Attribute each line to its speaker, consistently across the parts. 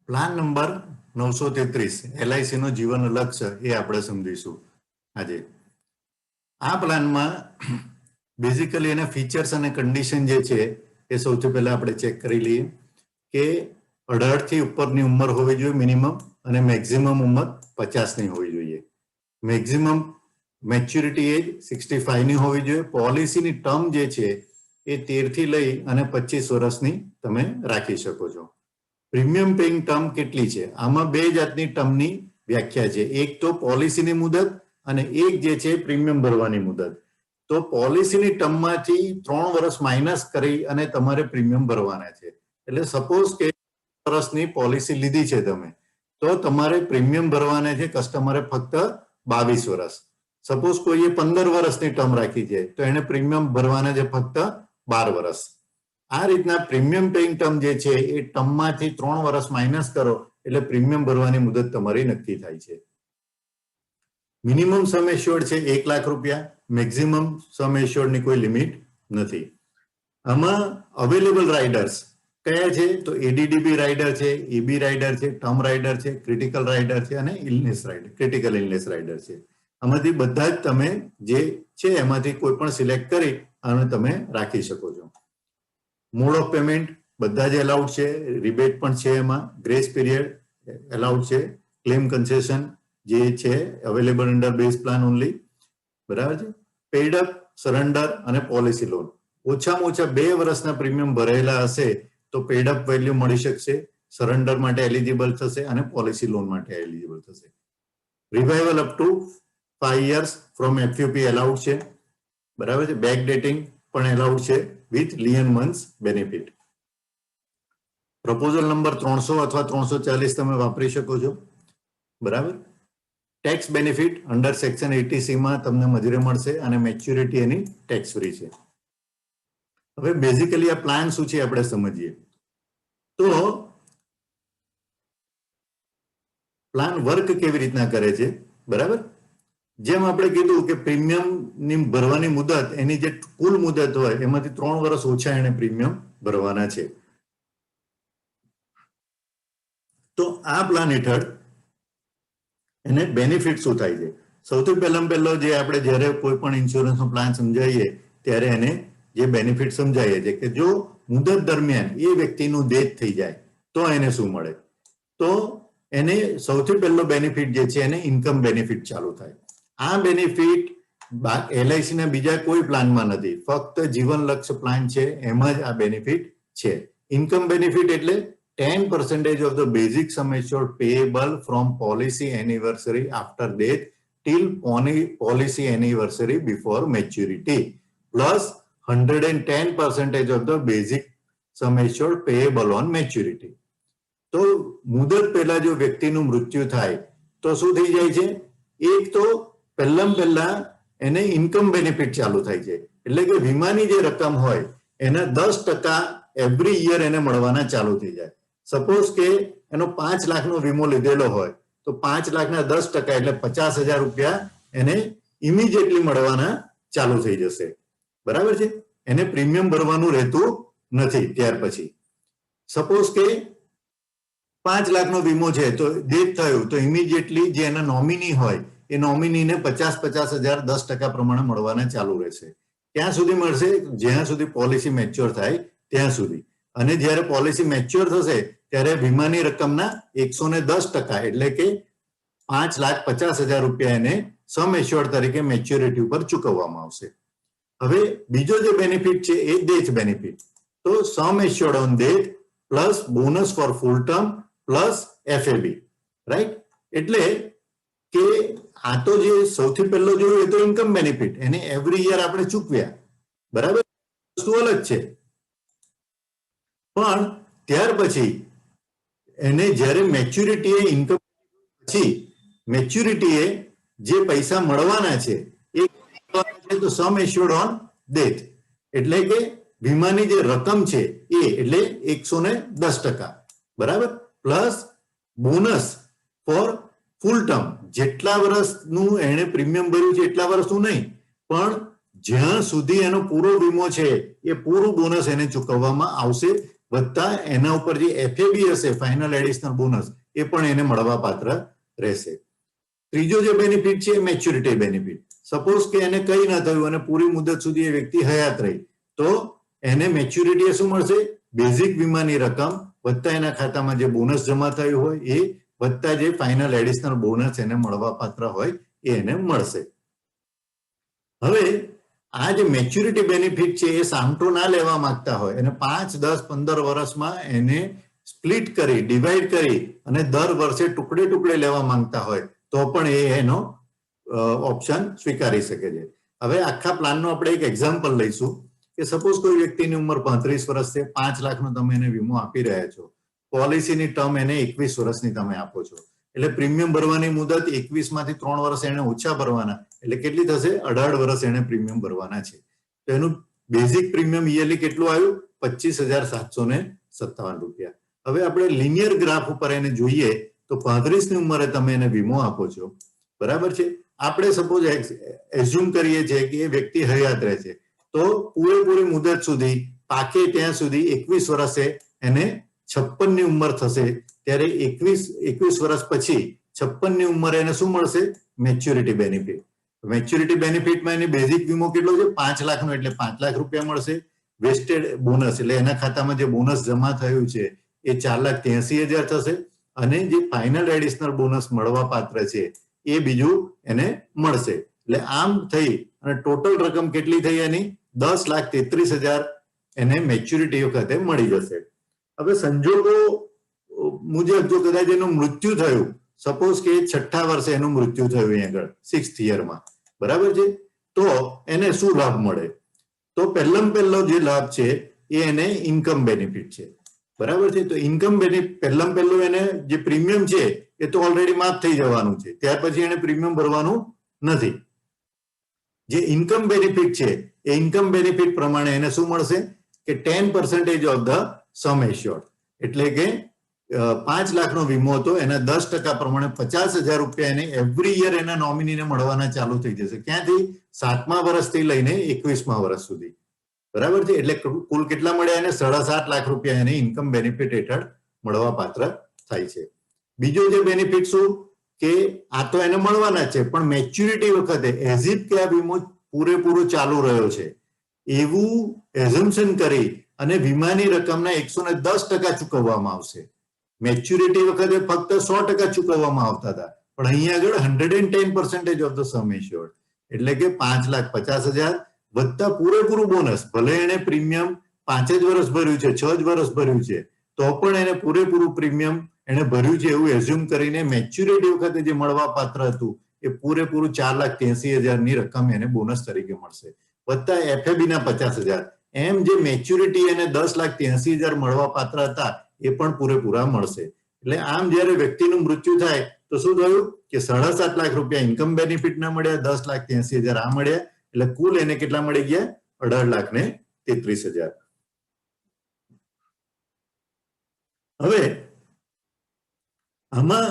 Speaker 1: Plan number 933 LIC નો જીવન લક્ષ્ય એ આપણે સમજીશું આજે. આ પ્લાનમાં બેઝિકલી એના ફીચર્સ અને કન્ડિશન જે છે એ સૌથી પહેલા આપણે ચેક કરી લઈએ કે 18 થી ઉપરની ઉંમર હોવી જોઈએ મિનિમમ, અને મેક્સિમમ ઉંમર 50 ની હોવી જોઈએ. મેક્સિમમ મેચ્યુરિટી એજ 65 ની હોવી જોઈએ. પોલિસીની ટર્મ જે છે એ 13 થી લઈ અને 25 વર્ષની તમે રાખી શકો છો. પ્રીમિયમ પેઇંગ ટર્મ કેટલી છે? આમાં બે જાતની ટર્મની વ્યાખ્યા છે. એક તો પોલિસીની મુદત અને એક જે છે પ્રીમિયમ ભરવાની મુદત. તો પોલિસીની ટર્મમાંથી 3 વર્ષ માઇનસ કરી અને તમારે પ્રીમિયમ ભરવાના છે. એટલે સપોઝ કે વર્ષની પોલિસી લીધી છે તમે, તો તમારે પ્રીમિયમ ભરવાના છે કસ્ટમરે ફક્ત 22 વર્ષ. સપોઝ કોઈએ 15 વર્ષની ટર્મ રાખી છે તો એને પ્રીમિયમ ભરવાના છે ફક્ત 12 વર્ષ. આ રીતના પ્રીમિયમ પેઇંગ ટર્મ જે છે એ ટર્મમાંથી 3 વર્ષ માઇનસ કરો એટલે પ્રીમિયમ ભરવાની મુદત તમારી નક્કી થાય છે. મિનિમમ સમ એશ્યોર્ડ છે 1 લાખ રૂપિયા. મેક્સિમમ સમ એશ્યોર્ડની કોઈ લિમિટ નથી. આમાં અવેલેબલ રાઇડર્સ કયા છે? તો ADDB રાઇડર છે, EB રાઇડર છે, ટર્મ રાઇડર છે, ક્રિટિકલ રાઇડર છે અને illness rider, critical illness rider છે. આમાંથી બધા જ તમે જે છે એમાંથી કોઈ પણ સિલેક્ટ કરી અને તમે રાખી શકો છો. મોડ ઓફ પેમેન્ટ બધા જ એલાઉડ છે, રિબેટ પણ છે, એમાં ગ્રેસ પીરિયડ એલાઉડ છે, ક્લેમ કન્સેશન જે છે available under base plan only, બરાબર છે. પેડ અપ, સરેન્ડર અને પોલિસી લોન. ઓછામાં ઓછા 2 વર્ષના પ્રીમિયમ ભરેલા હશે તો પેડ અપ વેલ્યુ મળી શકશે, સરેન્ડર માટે એલિજિબલ થશે અને પોલિસી લોન માટે એલિજિબલ થશે. Revival up to 5 years from FUP allowed છે, બરાબર છે. બેક ડેટિંગ પણ એલાઉડ છે with lien months benefit. Proposal number 300 અથવા 340 તમે વાપરી શકો છો, બરાબર. Tax benefit under section 80C માં તમને મજૂરી મળશે અને મેચ્યુરિટી એની ટેક્સ ફ્રી છે. હવે બેઝિકલી આ પ્લાન શું છે આપણે સમજીએ. તો પ્લાન વર્ક કેવી રીતના કરે છે, બરાબર. જેમ આપણે કીધું કે પ્રીમિયમ ની ભરવાની મુદત એની જે કુલ મુદત હોય એમાંથી 3 વર્ષ ઓછા એને પ્રીમિયમ ભરવાના છે. તો આ પ્લાન હેઠળ એને બેનિફિટ શું થાય છે? સૌથી પહેલો જે આપણે જ્યારે કોઈ પણ ઇન્સ્યોરન્સનો પ્લાન સમજાવીએ ત્યારે એને જે બેનિફિટ સમજાવીએ છીએ કે જો મુદત દરમિયાન એ વ્યક્તિનું ડેથ થઈ જાય તો એને શું મળે? તો એને સૌથી પહેલો બેનિફિટ જે છે એને ઇન્કમ બેનિફિટ ચાલુ થાય. આ બેનિફિટ LIC ના બીજા કોઈ પ્લાનમાં નથી, ફક્ત જીવન લક્ષ્ય પ્લાન છે એમાં જ આ બેનિફિટ છે. ઇન્કમ બેનિફિટ એટલે 10% of the basic sum assured payable from policy anniversary after death till policy anniversary before maturity plus 110% of the basic sum assured payable on maturity. તો મુદત પહેલા જો વ્યક્તિનું મૃત્યુ થાય તો શું થઈ જાય છે? એક તો પહેલા એને ઇન્કમ બેનિફિટ ચાલુ થાય છે, એટલે કે વીમાની જે રકમ હોય એના 10% એવરી યર એને મળવાના ચાલુ થઈ જાય. સપોઝ કે એનો 5 લાખનો વીમો લીધેલો હોય તો 5 લાખના 10% એટલે 50,000 રૂપિયા એને ઇમિડિયેટલી મળવાના ચાલુ થઈ જશે, બરાબર છે. એને પ્રીમિયમ ભરવાનું રહેતું નથી ત્યાર પછી. સપોઝ કે 5 લાખનો વીમો છે તો ડેથ થયું તો ઇમિડિયેટલી જે એના નોમિની હોય એ નોમિનીને 50,000 10% પ્રમાણે મળવાના ચાલુ રહેશે. ક્યાં સુધી મળશે? જ્યાં સુધી પોલિસી મેચ્યોર થાય ત્યાં સુધી. અને જ્યારે પોલિસી મેચ્યોર થશે ત્યારે વીમાની રકમના 110% એટલે કે 5,50,000 રૂપિયા એને સમ એશ્યોર્ડ તરીકે મેચ્યોરિટી ઉપર ચૂકવવામાં આવશે. હવે બીજો જે બેનિફિટ છે એ ડેથ બેનિફિટ. તો sum assured on death plus bonus for full term plus FAB, right. એટલે કે આ તો જે સૌથી પહેલો જોયું એ તો ઇન્કમ બેનિફિટ, એને એવરી યર આપણે ચૂકવ્યા, બરાબર, વસ્તુ અલગ છે. પણ ત્યાર પછી એને જ્યારે મેચ્યુરિટી એ ઇન્કમ પછી મેચ્યુરિટી એ જે પૈસા મળવાના છે એ તો સમ એશ્યોર્ડ ઓન ડેથ એટલે કે વીમાની જે રકમ છે એ એટલે 110%, બરાબર, plus bonus for full term. જેટલા વર્ષનું એને પ્રીમિયમ ભર્યું છે એટલા વર્ષનું નહીં, પણ જ્યાં સુધી એનો પૂરો વીમો છે એ પૂરું બોનસ એને ચૂકવવામાં આવશે વત્તા એના ઉપર જે FAB હશે, ફાઇનલ એડિશનલ બોનસ, એ પણ એને મળવા પાત્ર રહેશે. ત્રીજો જે બેનિફિટ છે એ મેચ્યુરિટી બેનિફિટ. સપોઝ કે એને કઈ ન થયું અને પૂરી મુદત સુધી એ વ્યક્તિ હયાત રહી, તો એને મેચ્યુરિટી શું મળશે? બેઝિક વીમાની રકમ વત્તા એના ખાતામાં જે બોનસ જમા થયું હોય એ વત્તા જે ફાઇનલ એડિશનલ બોનસ એને મળવા પાત્ર હોય એ એને મળશે. હવે આ જે મેચ્યુરિટી બેનિફિટ છે એ સામટો ના લેવા માંગતા હોય અને 5, 10, 15 વર્ષમાં એને સ્પ્લિટ કરી, ડિવાઈડ કરી અને દર વર્ષે ટુકડે ટુકડે લેવા માંગતા હોય તો પણ એનો ઓપ્શન સ્વીકારી શકે છે. હવે આખા પ્લાનનો આપણે એક એક્ઝામ્પલ લઈશું કે સપોઝ કોઈ વ્યક્તિની ઉંમર 35 વર્ષ છે, 5 લાખનો તમે એને વીમો આપી રહ્યા છો. પોલિસીની ટર્મ એને 21 વર્ષની તમે આપો છો, એટલે પ્રીમિયમ ભરવાની મુદત 21 માંથી 3 વર્ષ એને ઓછા ભરવાના, એટલે કેટલી થશે? 18 વર્ષ એને પ્રીમિયમ ભરવાના છે. તો એનું બેઝિક પ્રીમિયમ યરલી કેટલું આવ્યું? 25,757 રૂપિયા. હવે આપણે લિનિયર ગ્રાફ ઉપર એને જોઈએ તો 35ની ઉંમરે તમે એને વીમો આપો છો, બરાબર છે. આપણે સપોઝ એઝ્યુમ કરીએ છીએ કે એ વ્યક્તિ હયાત રહે છે, તો પૂરેપૂરી મુદત સુધી પાકે ત્યાં સુધી 21 વર્ષે એને 56ની ઉંમર થશે, ત્યારે 21 વર્ષ પછી 56ની ઉંમરે એને શું મળશે? Maturity benefit. મેચ્યુરિટી બેનિફિટમાં એની બેઝિક વીમો કેટલો છે? 5 લાખનો, એટલે 5 લાખ રૂપિયા મળશે. વેસ્ટેડ બોનસ એટલે એના ખાતામાં જે બોનસ જમા થયું છે એ 4,83,000 થશે અને જે ફાઇનલ એડિશનલ બોનસ મળવા પાત્ર છે એ બીજું એને મળશે. એટલે આમ થઈ અને ટોટલ રકમ કેટલી થઈ એની? 10,33,000 એને મેચ્યુરિટી વખતે મળી જશે. હવે સંજોગો મુજબ જો કદાચ એનું મૃત્યુ થયું, સપોઝ કે 6થા વર્ષે એનું મૃત્યુ થયું અહીં આગળ 6th યરમાં, બરાબર છે, તો એને શું લાભ મળે? તો પહેલો જે લાભ છે એ એને ઇન્કમ બેનિફિટ છે, બરાબર છે. તો ઇન્કમ બેનિફિટ પહેલું એને જે પ્રીમિયમ છે એ તો ઓલરેડી માફ થઈ જવાનું છે, ત્યાર પછી એને પ્રીમિયમ ભરવાનું નથી. જે ઇન્કમ બેનિફિટ છે એ ઇન્કમ બેનિફિટ પ્રમાણે એને શું મળશે કે 10% ઓફ ધ સમ એશ્યોર્ડ, એટલે કે 5 લાખનો વીમો હતો એના 10% પ્રમાણે 50,000 રૂપિયા એને એવરી યર એના નોમિનીને મળવાના ચાલુ થઈ જશે. ક્યાંથી? 7મા વર્ષથી લઈને 21મા વર્ષ સુધી, બરાબર છે. એટલે કુલ કેટલા મળ્યા એને? 7.5 લાખ રૂપિયા એને ઇન્કમ બેનિફિટ હેઠળ મળવા પાત્ર થાય છે. બીજો જે બેનિફિટ શું કે આ તો એને મળવાના છે, પણ મેચ્યુરિટી વખતે એઝ ઇફ કે આ વીમો પૂરેપૂરો ચાલુ રહ્યો છે એવું એઝમ્પશન કરી અને વીમાની રકમના 110% ચૂકવવામાં આવશે. મેચ્યુરિટી વખતે ફક્ત 100% ચૂકવવામાં આવતા હતા, પણ અહીંયા આગળ 110% ઓફ ધ સમ એશ્યોર્ડ, એટલે કે 5,50,000 વત્તા પૂરેપૂરું બોનસ. ભલે એને પ્રીમિયમ 5 જ વર્ષ ભર્યું છે, 6 જ વર્ષ ભર્યું છે, તો પણ એને પૂરેપૂરું પ્રીમિયમ એને ભર્યું છે એવું એઝ્યુમ કરીને મેચ્યુરિટી વખતે જે મળવા પાત્ર હતું એ પૂરેપૂરું 4,83,000 ની રકમ એને બોનસ તરીકે મળશે, વત્તા FAB ના 50,000. એમ જે મેચ્યુરિટી એને 10,83,000 મળવા પાત્ર હતા એ પણ પૂરેપૂરા મળશે. એટલે આમ જયારે વ્યક્તિનું મૃત્યુ થાય તો શું થયું કે 7.5 લાખ રૂપિયા ઇન્કમ બેનિફિટ ના મળ્યા, 10,83,000 આ મળ્યા, એટલે કુલ એને કેટલા મળી ગયા? 18,33,000. હવે આમાં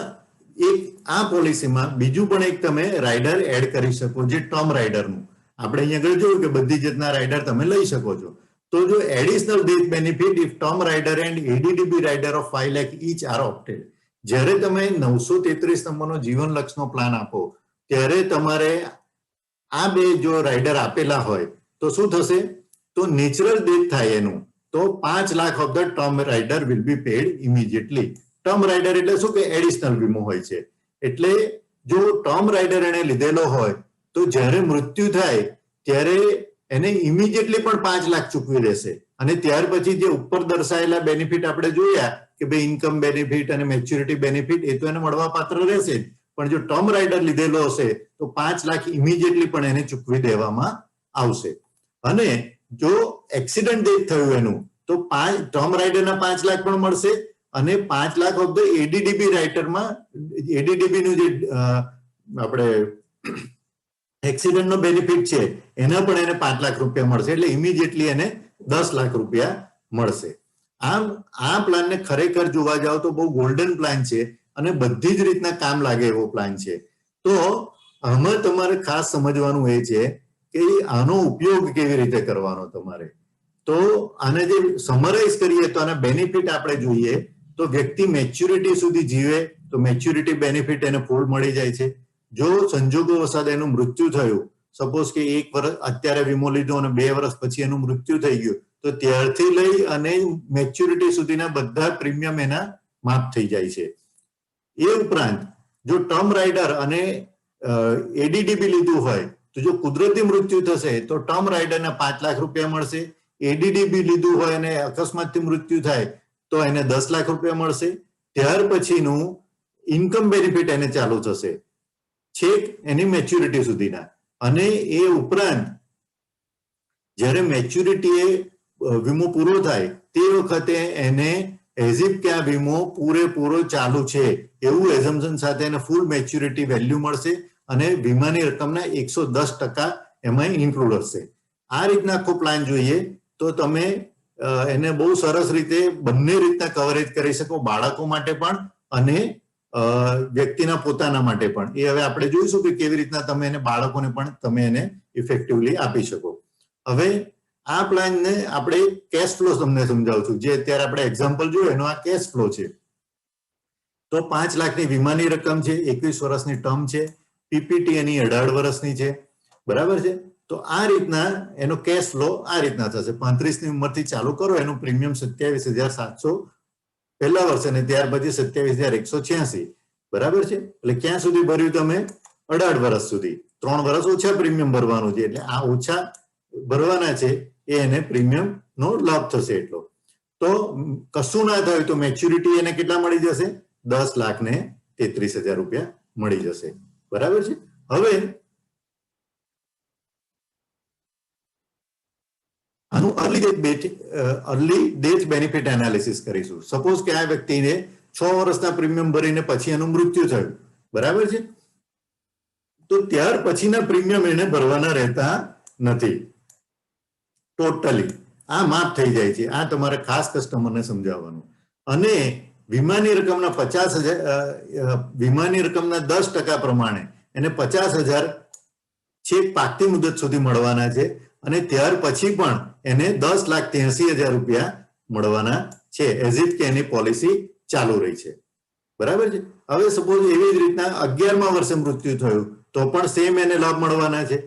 Speaker 1: એક આ પોલિસીમાં બીજું પણ એક તમે રાઇડર એડ કરી શકો, જે ટર્મ રાઇડરનું. આપણે અહીંયા આગળ જોયું કે બધી જાતના રાઇડર તમે લઈ શકો છો. તો જો additional death benefit if term rider and ADDB rider of 5 lakh each are opted. જ્યારે તમે 933 નંબરનો જીવન લક્ષનો પ્લાન આપો ત્યારે તમારે આ બે જો રાઇડર આપેલા હોય તો શું થશે? તો નેચરલ ડેથ થાય એનું તો 5 lakh of the term rider will be pad immediately. Term rider એટલે શું કે એડિશનલ વીમો હોય છે, એટલે જો ટર્મ રાઇડર એને લીધેલો હોય તો જ્યારે મૃત્યુ થાય ત્યારે એને ઇમિડિયેટલી પણ 5 લાખ ચૂકવી દેશે. અને ત્યાર પછી જે ઉપર દર્શાવેલા બેનિફિટ આપણે જોયા કે ભાઈ ઇન્કમ બેનિફિટ અને મેચ્યુરિટી બેનિફિટ એ તો એને મળવા પાત્ર રહેશે જ, પણ જો ટર્મ રાઇડર લીધેલો હશે તો 5 લાખ ઇમિડિયેટલી પણ એને ચૂકવી દેવામાં આવશે. અને જો એક્સિડન્ટ ડેથ થયું એનું તો ટર્મ રાઇડરના 5 લાખ પણ મળશે અને 5 lakh of the ADDB રાઇટરમાં ADDB નું જે આપણે એક્સિડન્ટનો બેનિફિટ છે એના પણ એને 5 લાખ રૂપિયા મળશે, એટલે ઇમિડિયેટલી એને 10 લાખ રૂપિયા મળશે. આમ આ પ્લાનને ખરેખર જોવા જાવ તો બહુ ગોલ્ડન પ્લાન છે અને બધી જ રીતના કામ લાગે એવો પ્લાન છે. તો આમાં તમારે ખાસ સમજવાનું એ છે કે આનો ઉપયોગ કેવી રીતે કરવાનો તમારે, તો આને જે સમરાઇઝ કરીએ તો આના બેનિફિટ આપણે જોઈએ તો વ્યક્તિ મેચ્યુરિટી સુધી જીવે તો મેચ્યુરિટી બેનિફિટ એને ફૂલ મળી જાય છે. જો સંજોગો વસાત એનું મૃત્યુ થયું, સપોઝ કે 1 વર્ષ અત્યારે વીમો લીધો અને 2 વર્ષ પછી એનું મૃત્યુ થઈ ગયું, તો ત્યારથી લઈ અને મેચ્યુરિટી સુધીના બધા પ્રીમિયમ એના માફ થઈ જાય છે. એ ઉપરાંત જો ટર્મ રાઇડર અને એડીડીબી લીધું હોય તો જો કુદરતી મૃત્યુ થશે તો ટર્મ રાઇડરને 5 લાખ રૂપિયા મળશે. એડીડીબી લીધું હોય અને અકસ્માતથી મૃત્યુ થાય તો એને 10 લાખ રૂપિયા મળશે. ત્યાર પછીનું ઇન્કમ બેનિફિટ એને ચાલુ થશે છેક એની મેચ્યુરિટી સુધીના. અને એ ઉપરાંત જ્યારે મેચ્યુરિટી વીમો પૂરો થાય તે વખતે એને એઝ ઇફ કે આ વીમો પૂરેપૂરો ચાલુ છે એવું એઝમ્પશન સાથે એને ફૂલ મેચ્યુરિટી વેલ્યુ મળશે અને વીમાની રકમના 110% એમાં ઇન્ક્લુડ હશે. આ રીતના આખો પ્લાન જોઈએ તો તમે એને બહુ સરસ રીતે બંને રીતના કવરેજ કરી શકો, બાળકો માટે પણ અને વ્યક્તિના પોતાના માટે પણ. એ હવે આપણે જોઈશું કે કેવી રીતના તમે એને બાળકોને પણ તમે એને ઇફેક્ટિવલી આપી શકો. હવે આ પ્લાનને આપણે કેશ ફ્લો તમને સમજાવું છું. જે અત્યારે આપણે એક્ઝામ્પલ જોયું એનો આ કેશ ફ્લો છે. તો 5 લાખની વીમાની રકમ છે, 21 વર્ષની ટર્મ છે, પીપીટી એની 18 વર્ષની છે, બરાબર છે. તો આ રીતના એનો કેશ ફ્લો આ રીતના થશે. 35ની ઉંમરથી ચાલુ કરો, એનું પ્રીમિયમ 27,700 પહેલા વર્ષે અને ત્યાર પછી 27,186, બરાબર છે. એટલે ક્યાં સુધી ભર્યું તમે? 18 વર્ષ સુધી. 3 વર્ષ ઓછા પ્રીમિયમ ભરવાનું છે, એટલે આ ઓછા ભરવાના છે એ એને પ્રીમિયમ નો લાભ થશે એટલો. તો કશું ના થયું તો મેચ્યુરિટી એને કેટલા મળી જશે? 10,33,000 રૂપિયા મળી જશે, બરાબર છે. હવે આનું અર્લી ડેથ બેનિફિટ એનાલિસિસ કરીશું. સપોઝ કે આ વ્યક્તિને 6 વર્ષના પ્રીમિયમ ભરીને પછી એનું મૃત્યુ થયું, બરાબર છે. તો ત્યાર પછીના પ્રીમિયમ એને ભરવાના રહેતા નથી ટોટલી. આ માફ થઈ જાય છે. આ તમારે ખાસ કસ્ટમરને સમજાવવાનું. અને વીમાની રકમના 50,000 વીમાની રકમના 10% પ્રમાણે એને 50,000 છેક પાકતી મુદત સુધી મળવાના છે અને ત્યાર પછી પણ એને 10,83,000 રૂપિયા મળવાના છે એઝ ઇફ કે એની પોલિસી ચાલુ રહી છે, બરાબર છે. હવે સપોઝ એવી જ રીતના 11મા વર્ષે મૃત્યુ થયું તો પણ સેમ એને લાભ મળવાના છે.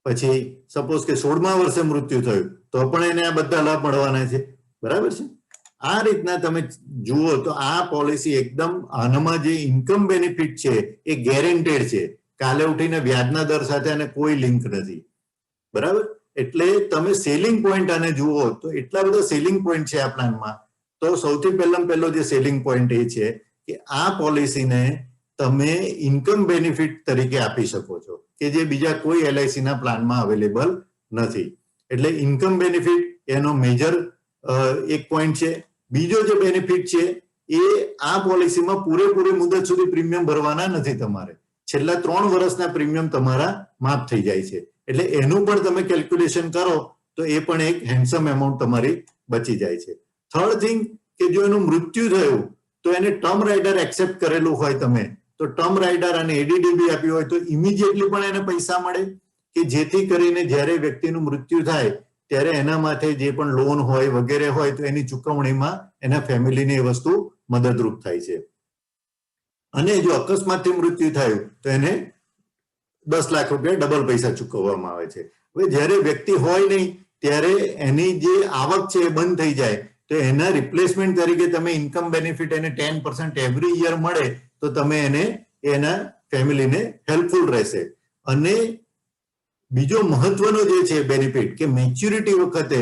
Speaker 1: પછી સપોઝ કે 16મા વર્ષે મૃત્યુ થયું તો પણ એને આ બધા લાભ મળવાના છે, બરાબર છે. આ રીતના તમે જુઓ તો આ પોલિસી એકદમ આનામાં જે ઇન્કમ બેનિફિટ છે એ ગેરંટેડ છે. કાલે ઉઠીને વ્યાજના દર સાથે આને કોઈ લિંક નથી, બરાબર. એટલે તમે સેલિંગ પોઈન્ટ આને જુઓ તો એટલા બધા સેલિંગ પોઈન્ટ છે આ પ્લાનમાં. તો સૌથી પહેલો જે સેલિંગ પોઈન્ટ એ છે કે આ પોલિસીને તમે ઇન્કમ બેનિફિટ તરીકે આપી શકો છો કે જે બીજા કોઈ એલઆઈસી ના પ્લાનમાં અવેલેબલ નથી. એટલે ઇન્કમ બેનિફિટ એનો મેજર એક પોઈન્ટ છે. બીજો જે બેનિફિટ છે એ આ પોલિસીમાં પૂરેપૂરી મુદત સુધી પ્રીમિયમ ભરવાના નથી તમારે. છેલ્લા 3 વર્ષના પ્રીમિયમ તમારા માફ થઈ જાય છે. એટલે એનું પણ તમે કેલ્ક્યુલેશન કરો તો એ પણ એક હેન્ડસમ એમાઉન્ટ તમારી બચી જાય છે. થર્ડ થિંગ કે જો એનું મૃત્યુ થયું તો એને ટર્મ રાઇડર એક્સેપ્ટ કરેલું હોય તમે તો ટર્મ રાઇડર અને એડીડીબી આપ્યું હોય તો ઇમિડિયેટલી પણ એને પૈસા મળે કે જેથી કરીને જ્યારે વ્યક્તિનું મૃત્યુ થાય ત્યારે એના માથે જે પણ લોન હોય વગેરે હોય તો એની ચૂકવણીમાં એના ફેમિલીને એ વસ્તુ મદદરૂપ થાય છે. અને જો અકસ્માતથી મૃત્યુ થયું તો એને 10 લાખ રૂપિયા ડબલ પૈસા ચૂકવવામાં આવે છે. હવે જ્યારે વ્યક્તિ હોય નહીં ત્યારે એની જે આવક છે એ બંધ થઈ જાય તો એના રિપ્લેસમેન્ટ તરીકે તમે ઇન્કમ બેનિફિટ એને 10% એવરી યર મળે તો તમે એને એના ફેમિલીને હેલ્પફુલ રહેશે. અને બીજો મહત્વનો જે છે બેનિફિટ કે મેચ્યુરિટી વખતે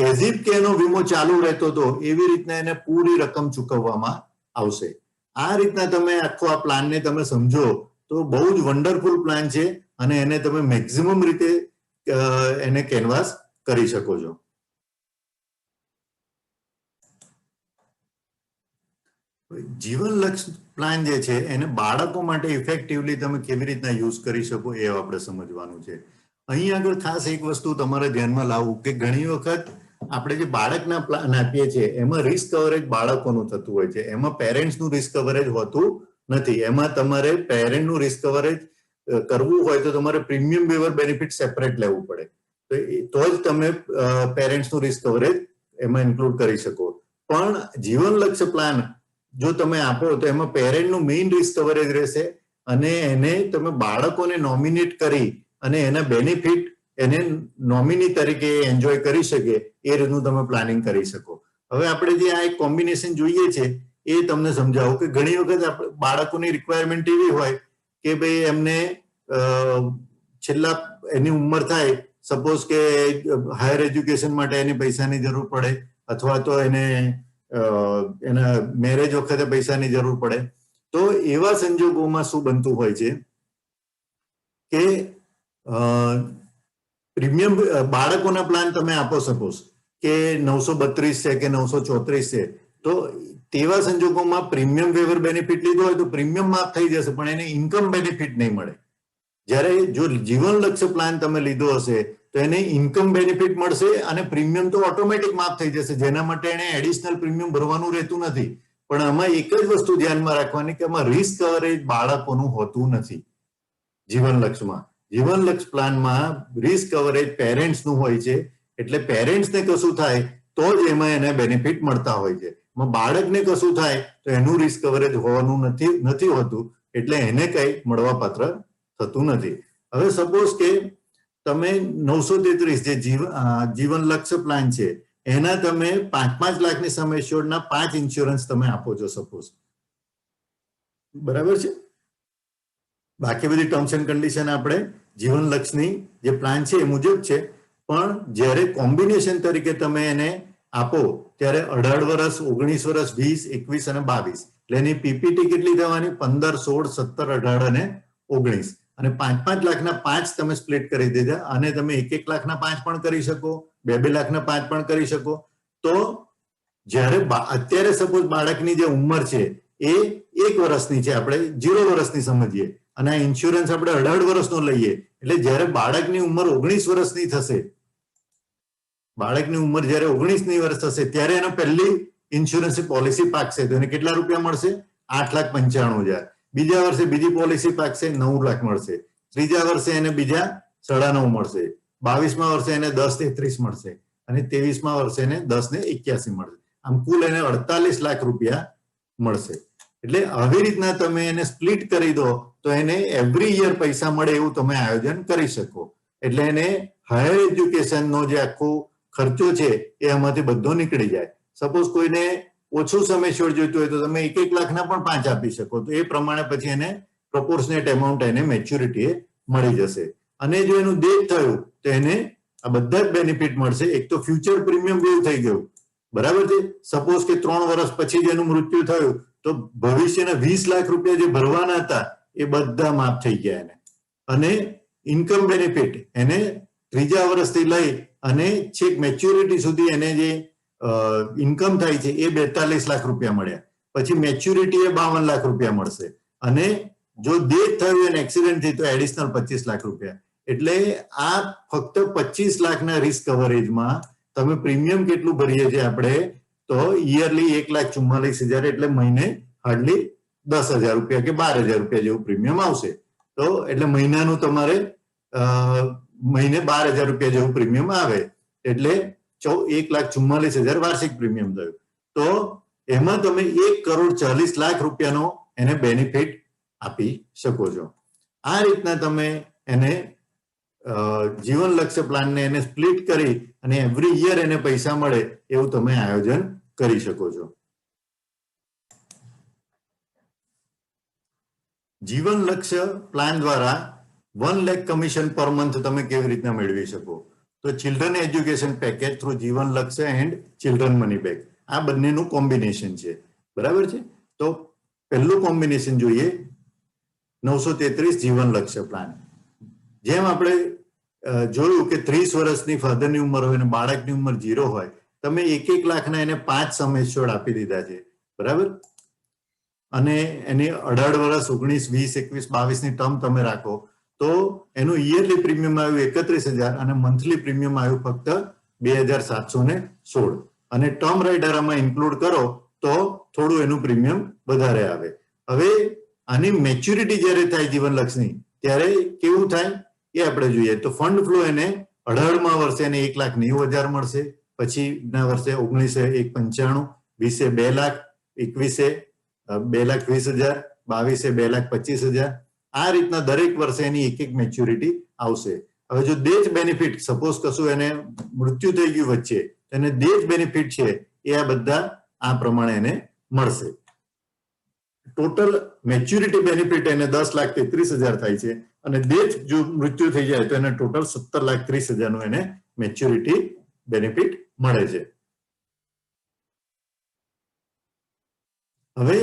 Speaker 1: એઝ ઇફ કે એનો વીમો ચાલુ રહેતો હતો એવી રીતના એને પૂરી રકમ ચૂકવવામાં આવશે. આ રીતના તમે આખો આ પ્લાનને તમે સમજો તો બહુ જ વન્ડરફુલ પ્લાન છે અને એને તમે મેક્સિમમ રીતે એને કેનવાસ કરી શકો છો. જીવન લક્ષ પ્લાન જે છે એને બાળકો માટે ઇફેક્ટિવલી તમે કેવી રીતના યુઝ કરી શકો એ આપણે સમજવાનું છે. અહીં આગળ ખાસ એક વસ્તુ તમારે ધ્યાનમાં લાવવું કે ઘણી વખત આપણે જે બાળકના પ્લાન આપીએ છીએ એમાં રિસ્ક કવરેજ બાળકોનું થતું હોય છે, એમાં પેરેન્ટ્સનું રિસ્ક કવરેજ હોતું નથી. એમાં તમારે પેરેન્ટનું રિસ્ક કવરેજ કરવું હોય તો તમારે પ્રીમિયમ વેવર બેનિફિટ સેપરેટ લેવું પડે. તો જ તમે પેરેન્ટ્સનું રિસ્ક કવરેજ એમાં ઇન્ક્લુડ કરી શકો. પણ જીવન લક્ષ્ય પ્લાન જો તમે આપો તો એમાં પેરેન્ટનું મેઇન રિસ્ક કવરેજ રહેશે અને એને તમે બાળકોને નોમિનેટ કરી અને એના બેનિફિટ એને નોમિની તરીકે એન્જોય કરી શકે એ રીતનું તમે પ્લાનિંગ કરી શકો. હવે આપણે જે આ એક કોમ્બિનેશન જોઈએ છે એ તમને સમજાવું કે ઘણી વખત બાળકોની રિક્વાયરમેન્ટ એવી હોય કે ભાઈ એમને છેલ્લા એની ઉંમર થાય, સપોઝ કે હાયર એજ્યુકેશન માટે એને પૈસાની જરૂર પડે અથવા તો એને એના મેરેજ વખતે પૈસાની જરૂર પડે. તો એવા સંજોગોમાં શું બનતું હોય છે કે પ્રીમિયમ બાળકોના પ્લાન તમે આપો, સપોઝ કે 932 છે કે 934 છે, તો તેવા સંજોગોમાં પ્રીમિયમ વેવર બેનિફિટ લીધો હોય તો પ્રીમિયમ માફ થઈ જશે પણ એને ઇન્કમ બેનિફિટ નહીં મળે. જ્યારે જો જીવન લક્ષ્ય પ્લાન તમે લીધો હશે તો એને ઇન્કમ બેનિફિટ મળશે અને પ્રીમિયમ તો ઓટોમેટિક માફ થઈ જશે, જેના માટે એને એડિશનલ પ્રીમિયમ ભરવાનું રહેતું નથી. પણ આમાં એક જ વસ્તુ ધ્યાનમાં રાખવાની કે આમાં રિસ્ક કવરેજ બાળકોનું હોતું નથી. જીવન લક્ષ્યમાં, જીવન લક્ષ્ય પ્લાનમાં રિસ્ક કવરેજ પેરેન્ટ્સનું હોય છે, એટલે પેરેન્ટ્સને કશું થાય તો જ એમાં એને બેનિફિટ મળતા હોય છે. બાળકને કશું થાય તો એનું રિસ્ક કવરેજ હોવાનું નથી હોતું, એટલે એને કઈ મળવા પાત્ર થતું નથી. હવે સપોઝ કે તમે 933 જે જીવન લક્ષ્ય પ્લાન છે એના તમે 5-5 લાખની સમ એશ્યોર્ડના 5 ઇન્સ્યોરન્સ તમે આપો છો, સપોઝ, બરાબર છે. બાકી બધી ટર્મ્સ એન્ડ કન્ડિશન આપણે જીવન લક્ષ્યની જે પ્લાન છે એ મુજબ છે. પણ જ્યારે કોમ્બિનેશન તરીકે તમે એને આપો ત્યારે 18 વર્ષ, 19 વર્ષ, 20, 21 અને 22, એટલે એની પીપીટી કેટલી થવાની? 15, 16, 17, 18 અને 19. અને 5-5 લાખના 5 તમે સ્પ્લિટ કરી દીધા અને તમે 1-1 લાખના 5 પણ કરી શકો, 2-2 લાખના 5 પણ કરી શકો. તો જ્યારે અત્યારે સપોઝ બાળકની જે ઉંમર છે એ 1 વર્ષની છે, આપણે 0 વર્ષની સમજીએ અને આ ઇન્સ્યોરન્સ આપણે 18 વર્ષનો લઈએ, એટલે જ્યારે બાળકની ઉંમર 19 વર્ષની થશે, બાળકની ઉંમર જ્યારે 19 વર્ષ થશે ત્યારે એનો પહેલી ઇન્સ્યોરન્સની પોલિસી પાકશે તો એને કેટલા રૂપિયા મળશે? 8,95,000. બીજા વર્ષે બીજી પોલિસી પાકશે, 9 લાખ મળશે. ત્રીજા વર્ષે એને બીજા 9.5 મળશે. 22મા વર્ષે એને 10.33 મળશે અને 23મા વર્ષે એને 10.81 મળશે. આમ કુલ એને 48 લાખ રૂપિયા મળશે. એટલે આવી રીતના તમે એને સ્પ્લિટ કરી દો તો એને એવરી યર પૈસા મળે એવું તમે આયોજન કરી શકો. એટલે એને હાયર એજ્યુકેશનનો જે આખો ખર્ચો છે એ આમાંથી બધો નીકળી જાય. સપોઝ કોઈને ઓછું સમય છોડ જોઈતું હોય તો તમે 1-1 લાખના પણ 5 આપી શકો, તો એ પ્રમાણે પછી એને પ્રોપોર્શનેટ એમાઉન્ટ એને મેચ્યોરિટી મળી જશે. અને જો એનું ડેથ થયું તો એને આ બધા જ બેનિફિટ મળશે. એક તો ફ્યુચર પ્રીમિયમ વેવ થઈ ગયું, બરાબર છે. સપોઝ કે 3 વર્ષ પછી જ એનું મૃત્યુ થયું તો ભવિષ્યના 20 લાખ રૂપિયા જે ભરવાના હતા એ બધા માફ થઈ ગયા એને. અને ઇન્કમ બેનિફિટ એને ત્રીજા વર્ષથી લઈ અને છેક મેચ્યોરિટી સુધી એને જે ઇન્કમ થાય છે એ 42 લાખ રૂપિયા મળ્યા. પછી મેચ્યોરિટી એ 52 લાખ રૂપિયા મળશે અને જો ડેથ થયું અને એક્સિડન્ટ થઈ તો એડિશનલ 25 લાખ રૂપિયા. એટલે આ ફક્ત 25 લાખના રિસ્ક કવરેજમાં તમે પ્રીમિયમ કેટલું ભરીએ છીએ આપણે તો યરલી 1,44,000, એટલે મહિને હાર્ડલી 10,000 રૂપિયા કે 12,000 રૂપિયા જેવું પ્રીમિયમ આવશે. તો એટલે મહિનાનું તમારે મહિને 12,000 રૂપિયા જેવું પ્રીમિયમ આવે, એટલે 1,44,000 વાર્ષિક પ્રીમિયમ થયું. તો એમાં તમે 1,40,00,00,000 રૂપિયાનો એને બેનિફિટ આપી શકો છો. આ રીતના તમે એને જીવન લક્ષ્ય પ્લાનને એને સ્પ્લિટ કરી અને એવરી યર એને પૈસા મળે એવું તમે આયોજન કરી શકો છો. જીવન લક્ષ્ય પ્લાન દ્વારા 1 લાખ કમિશન પર મંથ તમે કેવી રીતના મેળવી શકો? તો ચિલ્ડ્રન એજ્યુકેશન પેકેજ થ્રુ જીવન લક્ષ્ય એન્ડ ચિલ્ડ્રન મની બેક, આ બંનેનું કોમ્બિનેશન છે, બરાબર છે. તો પહેલું કોમ્બિનેશન જોઈએ 933 જીવન લક્ષ્ય પ્લાન. જેમ આપણે જોયું કે 30 વર્ષની ફાધરની ઉંમર હોય અને બાળકની ઉંમર 0 હોય, તમે 1-1 લાખના એને 5 સમ એશ્યોર્ડ આપી દીધા છે, બરાબર. અને એની 18 વર્ષ, 19, 20, 21, 22ની ટર્મ તમે રાખો તો એનું યરલી પ્રીમિયમ આવ્યું 31,000 અને મંથલી પ્રીમિયમ આવ્યું ફક્ત 2,716. અને ટર્મ રાઇડર આમાં ઇન્ક્લુડ કરો તો થોડું એનું પ્રીમિયમ વધારે આવે. હવે આની મેચ્યોરિટી જ્યારે થાય જીવન લક્ષ્યની ત્યારે કેવું થાય એ આપણે જોઈએ. તો ફંડ ફ્લો એને 18માં વર્ષે એને 1,90,000 મળશે, પછીના વર્ષે 19 1 95, 20 2 લાખ, 21 2,20,000, 22 2,25,000. આ રીતના દરેક વર્ષે એની એક મેચ્યોરિટી આવશે. હવે જો ડેથ બેનિફિટ સપોઝ કશું એને મૃત્યુ થઈ ગયું વચ્ચે, એને ડેથ બેનિફિટ છે એ આ બધા આ પ્રમાણે એને મળશે. ટોટલ મેચ્યોરિટી બેનિફિટ એને 10,33,000 થાય છે, અને ડેથ જો મૃત્યુ થઈ જાય તો એને ટોટલ 17,30,000 નું એને મેચ્યોરિટી બેનિફિટ મળે છે. હવે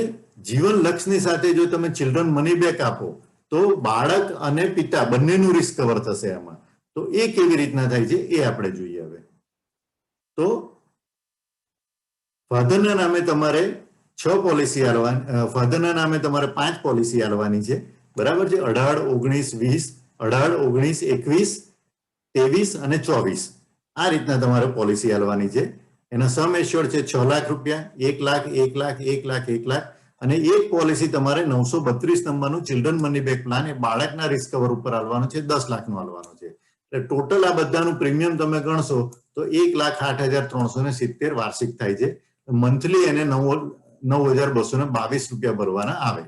Speaker 1: જીવન લક્ષની સાથે જો તમે ચિલ્ડ્રન મની બેક આપો તો બાળક અને પિતા બંનેનું રિસ્ક કવર થશે આમાં. તો એ કેવી રીતના થાય છે એ આપણે જોઈએ. હવે તો ફાધરના નામે તમારે 6 પોલિસી આલવાની, ફાધરના નામે તમારે 5 પોલિસી આલવાની છે, બરાબર છે. 18, 19, 20, 18, 19, 21, 23 અને 24 આ રીતના તમારે પોલિસી આલવાની છે. એના સમ એશ્યોર્ડ છે 6 લાખ રૂપિયા, 1 લાખ, 1 લાખ, 1 લાખ, 1 લાખ, અને એક પોલિસી તમારે 932 નંબરનું ચિલ્ડ્રન મની બેક પ્લાન એ બાળકના રિસ્ક કવર ઉપર આલવાનું છે, 10 લાખનું આલવાનું છે. એટલે ટોટલ આ બધાનું પ્રીમિયમ તમે ગણશો તો 1,08,370 વાર્ષિક થાય છે. મંથલી એને 9,222 રૂપિયા ભરવાના આવે.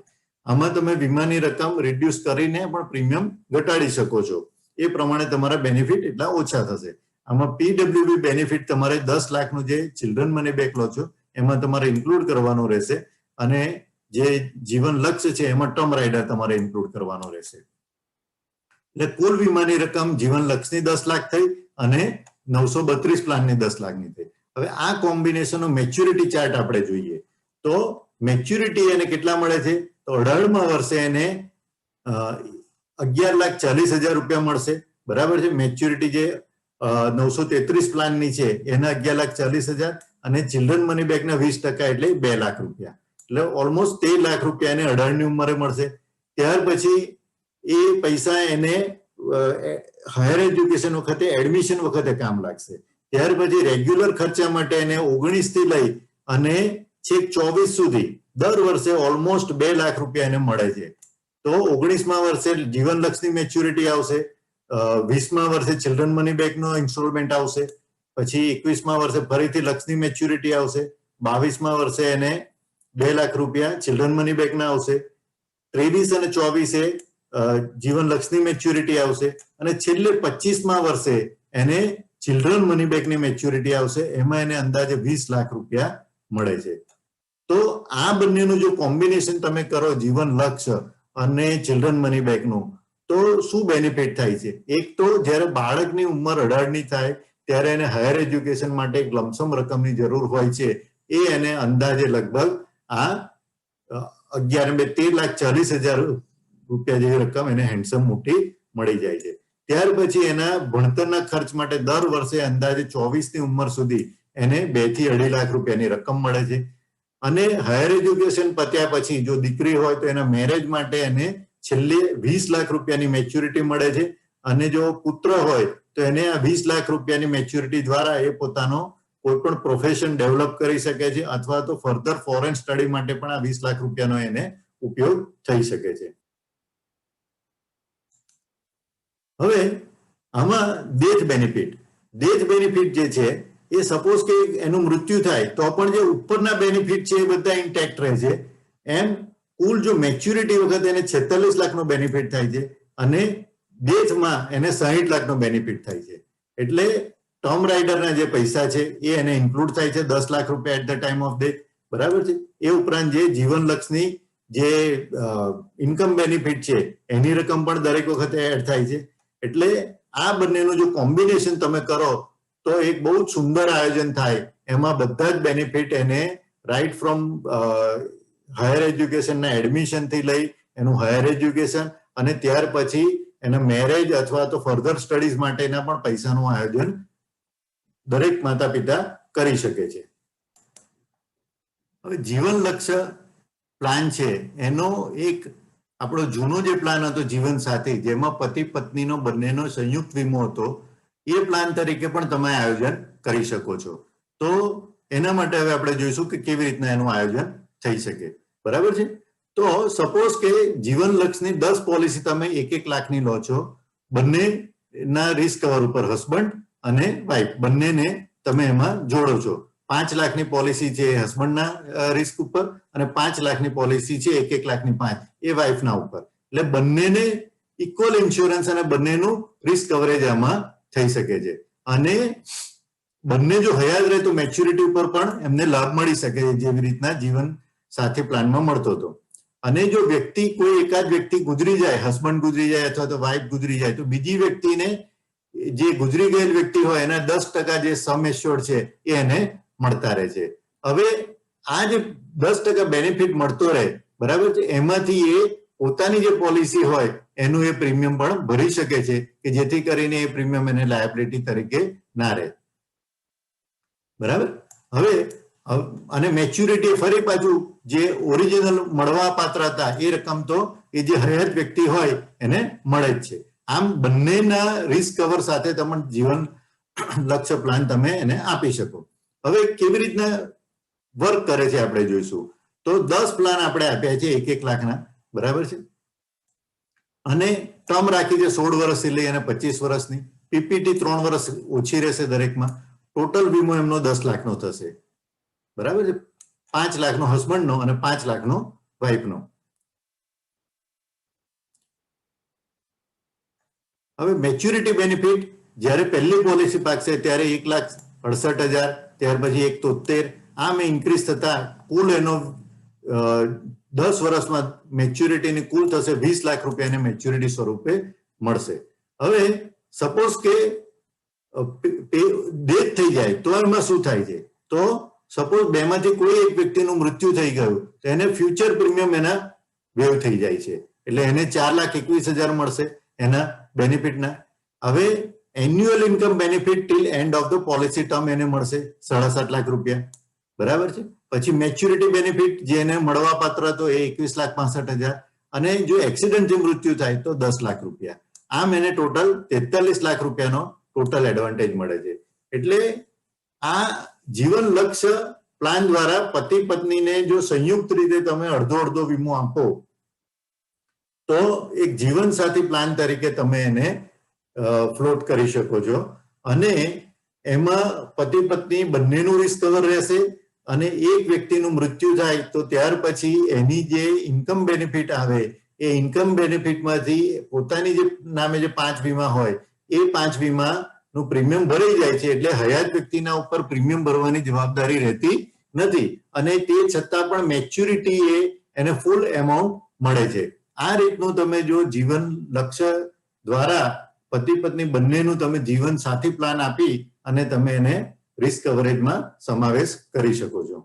Speaker 1: આમાં તમે વીમાની રકમ રિડ્યુસ કરીને પણ પ્રીમિયમ ઘટાડી શકો છો. એ પ્રમાણે તમારા બેનિફિટ એટલા ઓછા થશે. આમાં પીડબ્લ્યુબી બેનિફિટ તમારે 10 લાખનું જે ચિલ્ડ્રન મની બેક લો છો એમાં તમારે ઇન્ક્લુડ કરવાનું રહેશે, અને જે જીવન લક્ષ્ય છે એમાં ટર્મ રાઇડર તમારે ઇન્ક્લુડ કરવાનો રહેશે. એટલે કુલ વીમાની રકમ જીવન લક્ષ્યની 10 લાખ થઈ અને 932 પ્લાનની 10 લાખની થઈ. હવે આ કોમ્બિનેશનનો મેચ્યોરિટી ચાર્ટ આપણે જોઈએ તો મેચ્યોરિટી એને કેટલા મળે છે તો 18માં વર્ષે એને 11,40,000 રૂપિયા મળશે, બરાબર છે. મેચ્યોરિટી જે 933 પ્લાનની છે એના 11,40,000, અને ચિલ્ડ્રન મની બેકના 20% એટલે 2 લાખ રૂપિયા, એટલે ઓલમોસ્ટ 13 લાખ રૂપિયા એને 18ની ઉંમરે મળશે. ત્યાર પછી એ પૈસા એને હાયર એજ્યુકેશન વખતે એડમિશન વખતે કામ લાગશે. ત્યાર પછી રેગ્યુલર ખર્ચા માટે એને 19 થી લઈ અને છેક 24 સુધી દર વર્ષે ઓલમોસ્ટ 2 લાખ રૂપિયા એને મળે છે. તો 19માં વર્ષે જીવન લક્ષની મેચ્યોરિટી આવશે, 20માં વર્ષે ચિલ્ડ્રન મની બેકનો ઇન્સ્ટોલમેન્ટ આવશે, પછી 21માં વર્ષે ફરીથી લક્ષની મેચ્યોરિટી આવશે, 22માં વર્ષે એને 2 લાખ રૂપિયા ચિલ્ડ્રન મની બેકના આવશે, 23 અને 24 જીવન લક્ષની મેચ્યોરિટી આવશે, અને છેલ્લે 25માં વર્ષે એને ચિલ્ડ્રન મની બેકની મેચ્યોરિટી આવશે. એમાં એને અંદાજે 20 લાખ રૂપિયા મળે છે. તો આ બંનેનું જો કોમ્બિનેશન તમે કરો જીવન લક્ષ્ય અને ચિલ્ડ્રન મની બેકનું, તો શું બેનિફિટ થાય છે? એક તો જ્યારે બાળકની ઉંમર 18ની થાય ત્યારે એને હાયર એજ્યુકેશન માટે એક લમસમ રકમની જરૂર હોય છે, એ એને અંદાજે લગભગ આ 13,40,000 રૂપિયા જેવી રકમ એને હેન્ડસમ મોટી મળી જાય છે. ત્યાર પછી એના ભણતરના ખર્ચ માટે દર વર્ષે અંદાજે 24ની ઉંમર સુધી એને 2 થી 2.5 લાખ રૂપિયાની રકમ મળે છે. અને હાયર એજ્યુકેશન પત્યા પછી જો દીકરી હોય તો એના મેરેજ માટે એને છેલ્લે 20 લાખ રૂપિયાની મેચ્યોરિટી મળે છે, અને જો પુત્ર હોય તો એને આ 20 લાખ રૂપિયાની મેચ્યોરિટી દ્વારા એ પોતાનો કોઈ પણ પ્રોફેશન ડેવલપ કરી શકે છે, અથવા તો ફર્ધર ફોરેન સ્ટડી માટે પણ આ 20 લાખ રૂપિયાનો એને ઉપયોગ થઈ શકે છે. હવે આમાં ડેથ બેનિફિટ જે છે એ સપોઝ કે એનું મૃત્યુ થાય તો પણ જે ઉપરના બેનિફિટ છે એ બધા ઇન્ટેક્ટ રહે છે. એમ કુલ જો મેચ્યોરિટી વખતે એને 46 લાખનો બેનિફિટ થાય છે, અને ડેથમાં એને 60 લાખનો બેનિફિટ થાય છે. એટલે ટર્મ રાઇડરના જે પૈસા છે એ એને ઇન્ક્લુડ થાય છે, 10 લાખ રૂપિયા at the time of death, બરાબર છે. એ ઉપરાંત જે જીવન લક્ષની જે ઇન્કમ બેનિફિટ છે એની રકમ પણ દરેક વખતે એડ થાય છે. એટલે આ બંનેનું જો કોમ્બિનેશન તમે કરો તો એક બહુ જ સુંદર આયોજન થાય. એમાં બધા જ બેનિફિટ એને રાઈટ ફ્રોમ હાયર એજ્યુકેશનના એડમિશનથી લઈ એનું હાયર એજ્યુકેશન, અને ત્યાર પછી એના મેરેજ અથવા તો ફર્ધર સ્ટડીઝ માટેના પણ પૈસાનું આયોજન દરેક માતા પિતા કરી શકે છે. હવે જીવન લક્ષ્ય પ્લાન છે એનો એક આપણો જૂનો જે પ્લાન હતો જીવન સાથી, જેમાં પતિ પત્નીનો બંનેનો સંયુક્ત વીમો હતો, એ પ્લાન તરીકે પણ તમે આયોજન કરી શકો છો. તો એના માટે હવે આપણે જોઈશું કે કેવી રીતના એનું આયોજન થઈ શકે, બરાબર છે. તો સપોઝ કે જીવન લક્ષની 10 પોલિસી તમે 1-1 લાખની લો છો, બંને ના રિસ્ક કવર ઉપર હસબન્ડ અને વાઇફ બંનેને તમે એમાં જોડો છો. 5 લાખની પોલિસી છે એ હસબન્ડના રિસ્ક ઉપર અને 5 લાખની પોલિસી છે 1 લાખની 5 એ વાઇફના ઉપર. એટલે બંનેને ઇક્વલ ઇન્સ્યોરન્સ અને બંનેનું રિસ્ક કવરેજ આમાં થઈ શકે છે. અને બંને જો હયાત રહે તો મેચ્યુરિટી ઉપર પણ એમને લાભ મળી શકે છે, જેવી રીતના જીવન સાથી પ્લાનમાં મળતો હતો. અને જો વ્યક્તિ કોઈ એકાદ વ્યક્તિ ગુજરી જાય, હસબન્ડ ગુજરી જાય અથવા તો વાઇફ ગુજરી જાય, તો બીજી વ્યક્તિને જે ગુજરી ગયેલ વ્યક્તિ હોય એના 10% જે સમ એશ્યોર્ડ છે એ એને મળતા રહે છે. હવે આ જે 10% બેનિફિટ મળતો રહે, બરાબર છે, એમાંથી એ પોતાની જે પોલિસી હોય એનું એ પ્રીમિયમ પણ ભરી શકે છે કે જેથી કરીને એ પ્રીમિયમ એને લાયબિલિટી તરીકે ના રહે. બરાબર. હવે અને મેચ્યુરિટી ફરી પાછું જે ઓરિજિનલ મળવા પાત્ર હતા એ રકમ તો એ જે હયાત વ્યક્તિ હોય એને મળે જ છે. આમ બંનેના રિસ્ક કવર સાથે તમે જીવન લક્ષ્ય પ્લાન તમે એને આપી શકો. હવે કેવી રીતના વર્ક કરે છે આપણે જોઈશું. તો 10 પ્લાન આપણે આપ્યા છે 1 લાખના, બરાબર છે, અને ટર્મ રાખી છે 16 વર્ષથી લઈ અને 25 વર્ષની. પીપીટી 3 વર્ષ ઓછી રહેશે દરેકમાં. ટોટલ વીમો એમનો 10 લાખનો થશે, બરાબર છે. 5 લાખનો હસબન્ડનો અને 5 લાખનો વાઇફનો. હવે મેચ્યુરિટી બેનિફિટ જ્યારે પહેલી પોલિસી પાકશે ત્યારે 1,68,000, ત્યાર પછી 1,73, આમ ઇન્ક્રીઝ થતા કુલ એનો 10 વર્ષમાં મેચ્યુરિટીની કુલ થશે 20 લાખ રૂપિયાની મેચ્યુરિટી સ્વરૂપે મળશે. હવે સપોઝ કે ડેથ થઈ જાય તો એમાં શું થાય છે? તો સપોઝ બેમાંથી કોઈ એક વ્યક્તિનું મૃત્યુ થઈ ગયું તો એને ફ્યુચર પ્રીમિયમ એના વેવ થઈ જાય છે. એટલે એને 4,21,000 મળશે એના બેનિફિટના. હવે annual income benefit till end of the policy term એને મળશે 7.5 લાખ રૂપિયા, બરાબર છે. પછી મેચ્યુરિટી બેનિફિટ જે એને મળવા પાત્ર હતો એ 21,65,000 અને જો એક્સિડન્ટથી મૃત્યુ થાય તો 10 લાખ રૂપિયા. આમ એને ટોટલ 43 લાખ રૂપિયાનો ટોટલ એડવાન્ટેજ મળે છે. એટલે આ જીવન લક્ષ્ય પ્લાન દ્વારા પતિ પત્નીને જો સંયુક્ત રીતે તમે અડધો વીમો આપો તો એક જીવન સાથી પ્લાન તરીકે તમે એને ફ્લોટ કરી શકો છો. અને એમાં પતિ પત્ની બંનેનું રિસ્ક કવર રહેશે. અને એક વ્યક્તિનું મૃત્યુ થાય તો ત્યાર પછી એની જે ઇન્કમ બેનિફિટ આવે એ ઇન્કમ બેનિફિટમાંથી પોતાની જે નામે જે 5 વીમા હોય એ 5 વીમાનું પ્રીમિયમ ભરાઈ જાય છે. એટલે હયાત વ્યક્તિના ઉપર પ્રીમિયમ ભરવાની જવાબદારી રહેતી નથી અને તે છતાં પણ મેચ્યુરિટી એને ફૂલ એમાઉન્ટ મળે છે. આ રીતનું તમે જો જીવન લક્ષ્ય દ્વારા પતિ પત્ની બંનેનું તમે જીવન સાથી પ્લાન આપી અને તમે એને રિસ્ક કવરેજમાં સમાવેશ કરી શકો છો.